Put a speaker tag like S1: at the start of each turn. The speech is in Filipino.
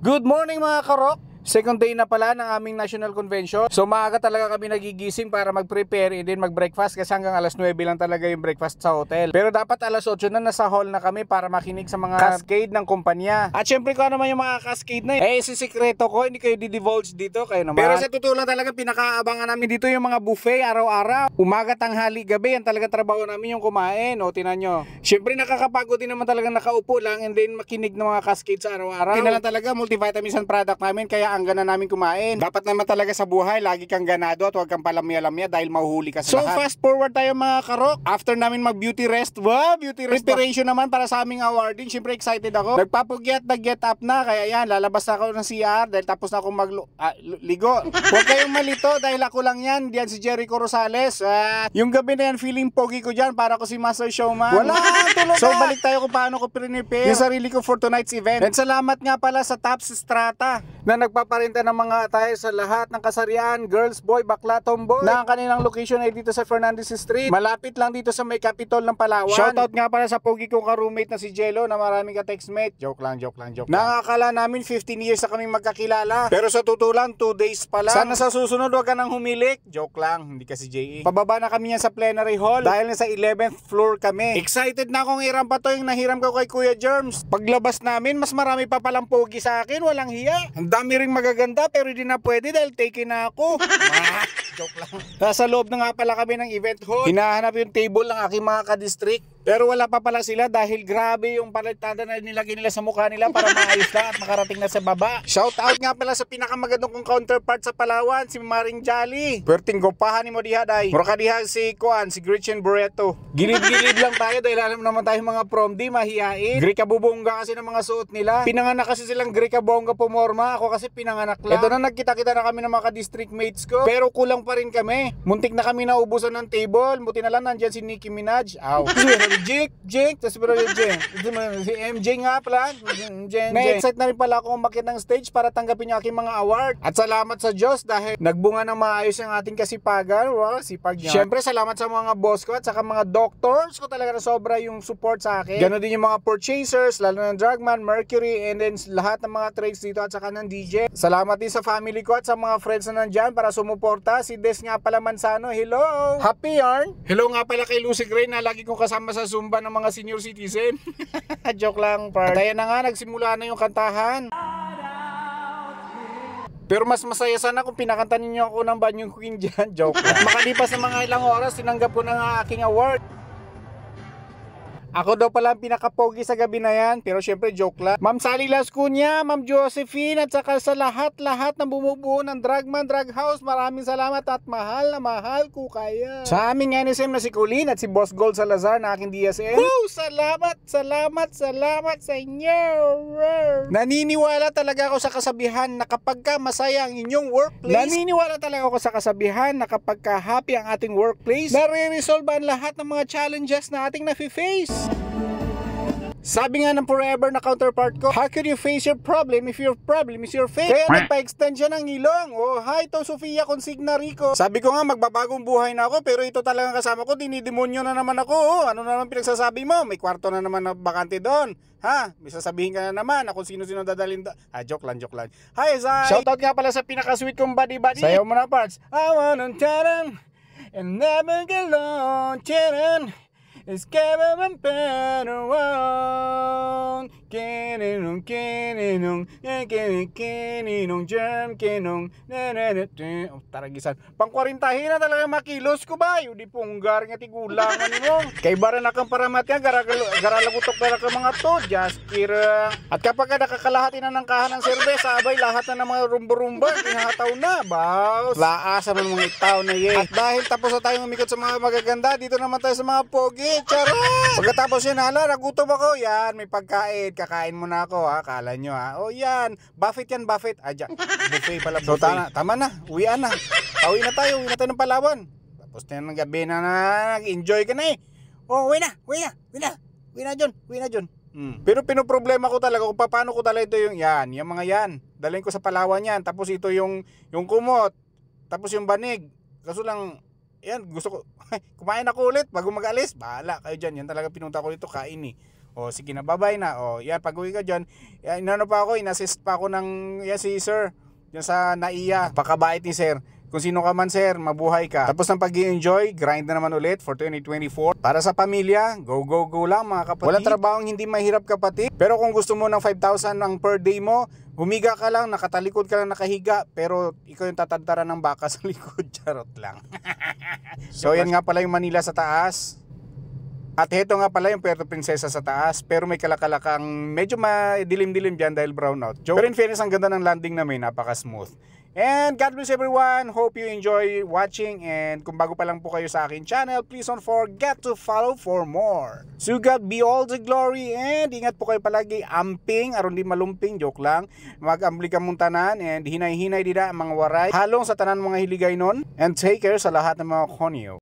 S1: Good morning mga karok! Second day na pala ng aming National Convention. So maaga talaga kami nagigising para mag-prepare and then mag-breakfast kasi hanggang alas 9 lang talaga yung breakfast sa hotel. Pero dapat alas 8 na nasa hall na kami para makinig sa mga cascade ng kumpanya. At syempre ko naman yung mga cascade na sisikreto ko, hindi kayo di-divulge dito, kayo naman. Pero sa totoo lang talaga pinakaabangan namin dito yung mga buffet araw-araw. Umaga, tanghali, gabi, yan talaga trabaho namin yung kumain. O tinan nyo. Syempre nakakapagod din naman talaga nakaupo lang and then makinig ng mga cascade sa araw-araw. Kailangan talaga multivitamins ang product namin kaya ang gana namin kumain. Dapat naman talaga sa buhay, lagi kang ganado at huwag kang palamya-lamya dahil mahuhuli ka sa lahat. So fast forward tayo mga karok. After namin mag-beauty rest, beauty rest preparation naman para sa aming awarding. Siyempre excited ako. Nagpapugyat, nag-get up na. Kaya yan, lalabas na ako ng CR dahil tapos na akong ligo. Huwag kayong malito dahil ako lang yan. Diyan si Jericho Rosales. Yung gabi na yan, feeling pogi ko dyan para ko si Master Showman. Wala, tulog. So balik tayo kung paano ko prepare yung sarili ko for tonight's event. And salamat nga pala sa Tops Strata na nagpaparinta ng mga attire sa lahat ng kasarian, girls, boy, bakla, tomboy, na ang kanilang location ay dito sa Fernandez Street. Malapit lang dito sa may Capitol ng Palawan. Shoutout nga pala sa pogi kong ka-roommate na si Jello na maraming ka-textmate. Joke lang. Nakakala namin 15 years na kaming magkakilala. Pero sa totoo lang, 2 days pa lang. Sana sa susunod wag ka nang humilik. Joke lang, hindi kasi JE. Pababa na kami yan sa plenary hall dahil nasa 11th floor kami. Excited na akong hiram pa to yung nahiram ko kay Kuya Germs. Paglabas namin, mas marami pa palang pogi sa akin, walang hiya. Ang dami ring magaganda pero hindi na pwede dahil taken na ako. Joke lang. Nasa loob na nga pala kami ng event hall. Hinahanap yung table ng aking mga ka-district. Pero wala pa pala sila dahil grabe yung palitada na nilagay nila sa mukha nila para maayos lang at makarating na sa baba. Shout out nga pala sa pinakamagandang kong counterpart sa Palawan, si Maring Jolly. Perting gopahan ni mo diha day. Mura ka diha si Gretchen Barreto. Gilid-gilid lang tayo dahil alam naman tayo mga prom di mahihain. Grika bubongga kasi ng mga suot nila. Pinanganak kasi silang Grika bongga pumorma. Ako kasi pinanganak lang. Ito na nagkita-kita na kami ng mga district mates ko. Pero kulang pa rin kami. Muntik na kami naubusan ng table. Buti na lang nandyan si Nicki Minaj. Aw. Jake, tapos pero si MJ nga pala, na-excite na rin pala ako umakyat ng stage para tanggapin yung aking mga award. At salamat sa Diyos dahil nagbunga ng maayos ang ating kasipagan. Wow, sipag niya. Siyempre, salamat sa mga boss ko at saka mga doctors ko talaga na sobra yung support sa akin. Ganon din yung mga purchasers, lalo ng Dragman, Mercury, and then lahat ng mga trades dito at saka ng DJ. Salamat din sa family ko at sa mga friends na nandyan para sumuporta. Si Des nga pala Mansano, hello! Happy yarn! Hello nga pala kay Lucy Gray na lagi kong kasama sa Zumba ng mga senior citizen. Joke lang, part. At ayan na nga, nagsimula na yung kantahan. Pero mas masaya sana kung pinakanta ninyo ako ng Banyong Queen dyan. Joke lang. Makalipas ng mga ilang oras, tinanggap ko na nga aking award. Ako daw pala ang pinakapogi sa gabi na yan. Pero syempre joke lang. Ma'am Sally Lascuña, Ma'am Josephine, at saka sa lahat ng bumubuo ng Dragman Drag House, maraming salamat at mahal na mahal ko kaya. Sa aming NSM na si Colleen at si Boss Gold Salazar na aking DSM. Woo! Salamat sa inyo. Naniniwala talaga ako sa kasabihan na kapag ka masaya ang inyong workplace, naniniwala talaga ako sa kasabihan na kapag ka happy ang ating workplace, nare-resolve ang lahat ng mga challenges na ating nafe-face. Sabi nga ng forever na counterpart ko, how could you face your problem if your problem is your fate? Kaya nagpa-extend siya ng ilong. Oh, hi to Sofia Consigna Rico. Sabi ko nga magbabagong buhay na ako pero ito talagang kasama ko, dinidemonyo na naman ako. Oh, ano na naman pinagsasabi mo? May kwarto na naman na bakante doon. Ha? May sasabihin ka na naman na kung sino-sino dadalhin doon. Joke lang. Hi, Zay! Shoutout nga pala sa pinaka-sweet kong buddy-buddy. Sayaw mo na parts. I wanna turn and never get alone. It's Kevin better one. Kininong germ kinong taragisan. Pangkwarintahin na talaga makilos ko ba? Yung di punggar nga tigulangan mo. Kay bara na kang paramat ka, garalagutok na ka mga to. Just kira. At kapag nakakalahati na ng kahan ng serbesa, abay lahat na ng mga rumba-rumba, hinahataw na. Baos. Laasa ng mga itaw na ye. At dahil tapos na tayong umikot sa mga magaganda, dito naman tayo sa mga pogi. Charot! Pagkatapos yun, nagutom ako. Yan, may pagkain. Kakain muna ako ha, kala nyo ha. O yan, Buffett. Dyan, buffet pala, buffet. So tama na, uwian na. Uwi na tayo ng Palawan. Tapos na ng gabi na nag-enjoy ka na eh. O, uwi na John. Pero pinoproblema ko talaga kung paano ko talaga ito yung mga yan. Dalhin ko sa Palawan yan. Tapos ito yung kumot. Tapos yung banig. Kaso lang, yan, gusto ko, kumain ako ulit bago mag-alis. Bahala kayo dyan, yan talaga pinunta ko dito, kain eh. O sige na, bye-bye na. O yan, pag uwi ka dyan, inano pa ako, inassist pa ako ng si sir, yan sa NAIA. Pakabait ni sir. Kung sino ka man sir, mabuhay ka. Tapos ng pag-i-enjoy, grind na naman ulit for 2024. Para sa pamilya, go go go lang mga kapatid. Wala trabahong hindi mahirap kapatid. Pero kung gusto mo ng 5,000 ang per day mo, humiga ka lang, nakatalikod ka lang nakahiga, pero ikaw yung tatadtara ng baka sa likod. Charot lang. So yan nga pala yung Manila sa taas. At heto nga pala yung Puerto Princesa sa taas, pero may kalakalakang medyo madilim-dilim dyan dahil brownout. Pero in fairness, ang ganda ng landing namin, napaka-smooth. And God bless everyone. Hope you enjoy watching. And kung bago pa lang po kayo sa akin channel, please don't forget to follow for more. So God be all the glory. And ingat po kayo palagi. Amping, aron di malumping. Joke lang. Mag-ambli ka mong tanan. And hinay-hinay dida ang mga waray. Halong sa tanan mga hiligay nun. And take care sa lahat ng mga konyo.